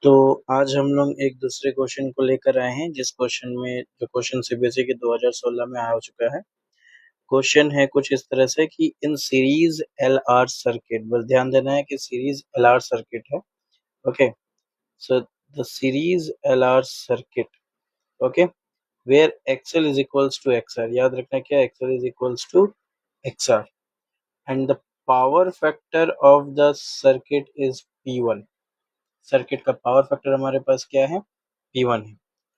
तो आज हम लोग एक दूसरे क्वेश्चन को लेकर आए हैं, जिस क्वेश्चन में जो क्वेश्चन सीबीएसई के 2016 में आया हो चुका है। क्वेश्चन है कुछ इस तरह से कि in series L R circuit, बस ध्यान देना है कि सीरीज एल आर सर्किट है। Okay, so the series L R circuit, okay, where XL is equals to XR. याद रखना क्या, XL is equals to XR and the power factor of the circuit is P1। Circuit का power factor हमारे पास क्या है, P1 है।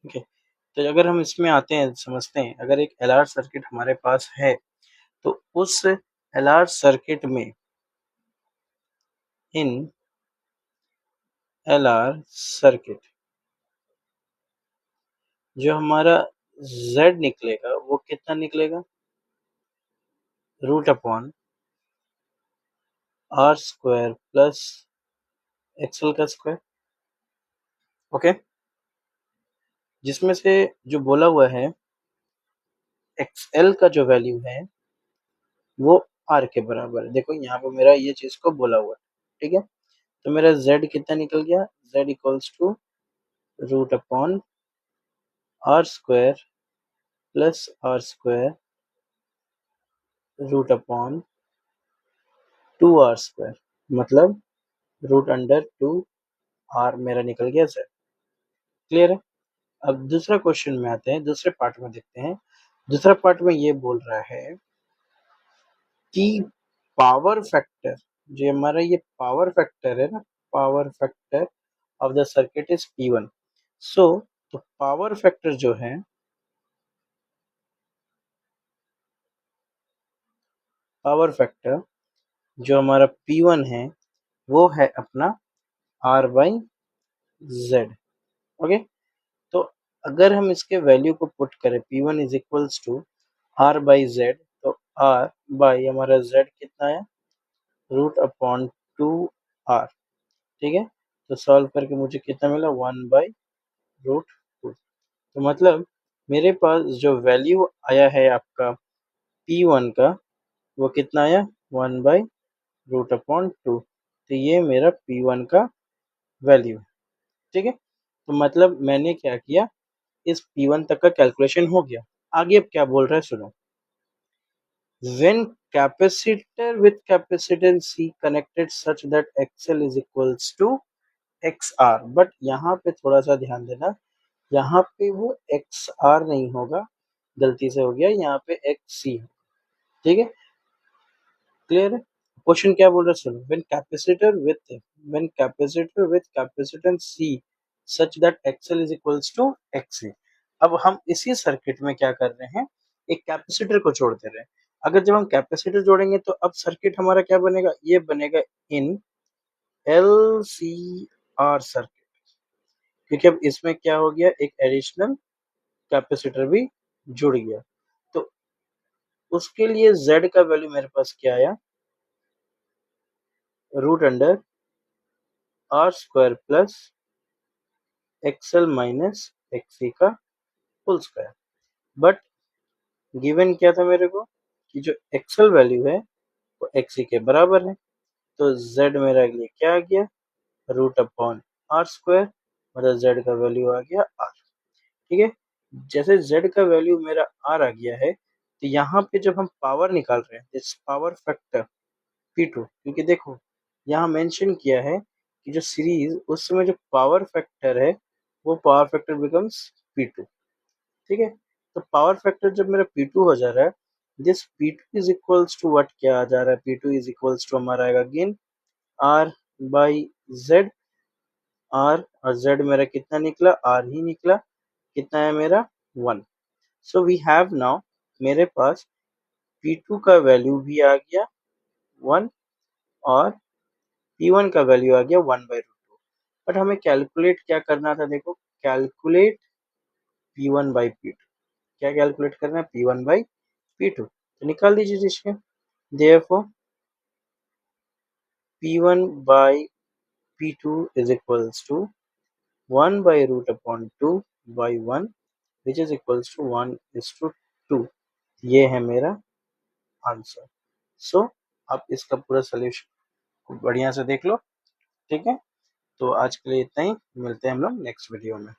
Okay, तो अगर हम इसमें आते हैं, समझते हैं, अगर एक एलआर सर्किट हमारे पास है तो उस एलआर सर्किट में इन एलआर सर्किट जो हमारा Z निकलेगा वो कितना निकलेगा, root upon R square plus XL का स्क्वायर। ओके, जिसमें से जो बोला हुआ है एक्सएल का जो वैल्यू है वो आर के बराबर है। देखो यहाँ पे मेरा ये चीज को बोला हुआ है, ठीक है। तो मेरा Z कितना निकल गया, Z equals to root upon R square plus R square root upon 2r², मतलब रूट अंडर 2r मेरा निकल गया Z। क्लियर है। अब दूसरा क्वेश्चन में आते हैं, दूसरे पार्ट में देखते हैं। दूसरा पार्ट में ये बोल रहा है कि पावर फैक्टर, जो हमारा ये पावर फैक्टर है ना, power factor of the circuit is P1। सो तो पावर फैक्टर जो है, पावर फैक्टर जो हमारा P1 है वो है अपना R/Z। ओके, तो अगर हम इसके वैल्यू को पुट करें, P1 is equals to R/Z, तो R बाई हमारा Z कितना है, रूट अपॉन 2R। ठीक है, तो सॉल्व करके मुझे कितना मिला, 1/√2। तो मतलब मेरे पास जो वैल्यू आया है आपका P1 का वो कितना आया, 1/√2। तो ये मेरा P1 का वैल्यू है। ठीक है, तो मतलब मैंने क्या किया, इस P1 तक का कैलकुलेशन हो गया। आगे अब क्या बोल रहा है सुनो, when capacitor with capacitance C connected such that XL is equals to XR, but यहाँ पे थोड़ा सा ध्यान देना, यहाँ पे वो XR नहीं होगा, गलती से हो गया, यहाँ पे XC है। ठीक है, क्लियर है। क्वेश्चन क्या बोल रहा है सुनो, when capacitor with capacitance C such that XL is equals to XC। अब हम इसी सर्किट में क्या कर रहे हैं, एक कैपेसिटर को जोड़ दे रहे हैं। अगर जब हम कैपेसिटर जोड़ेंगे तो अब सर्किट हमारा क्या बनेगा, ये बनेगा इन LCR सर्किट, क्योंकि अब इसमें क्या हो गया, एक एडिशनल कैपेसिटर भी जुड़ गया। तो उसके लिए Z का वैल्यू मेरे पास क्या आया, root under R² plus XL minus XC का होल स्क्वायर। बट गिवन क्या था मेरे को, कि जो XL वैल्यू है वो XC के बराबर है। तो Z मेरा लिए क्या आ गया, रूट अपॉन R², मतलब Z का वैल्यू आ गया R। ठीक है, जैसे Z का वैल्यू मेरा R आ गया है, तो यहाँ पे जब हम पावर निकाल रहे हैं, इस पावर फैक्टर P2, क्योंकि देखो यहाँ मेंशन किया है कि जो सीरीज उस समय जो पावर फैक्टर है वो पावर फैक्टर बिकम्स P2। ठीक है, तो पावर फैक्टर जब मेरा P2 हो जा रहा है, this P2 is equals to what, क्या आ जा रहा है, P2 इज इक्वल्स टू हमारा आएगा अगेन R/Z। R और Z मेरा कितना निकला, R ही निकला, कितना है मेरा 1। सो वी हैव नाउ, मेरे पास P2 का वैल्यू भी आ गया 1 और P1 का वैल्यू आ गया 1/√2। बट हमें कैलकुलेट क्या करना था, देखो कैलकुलेट P1/P2, क्या कैलकुलेट करना है, P1/P2। तो निकाल दीजिए जिसके, therefore P1/P2 is equals to 1/√2/1 which is equals to 1:2। ये है मेरा आंसर। सो आप इसका पूरा सोल्यूशन बढ़िया से देख लो। ठीक है, तो आज के लिए इतना ही, मिलते हैं हम लोग नेक्स्ट वीडियो में।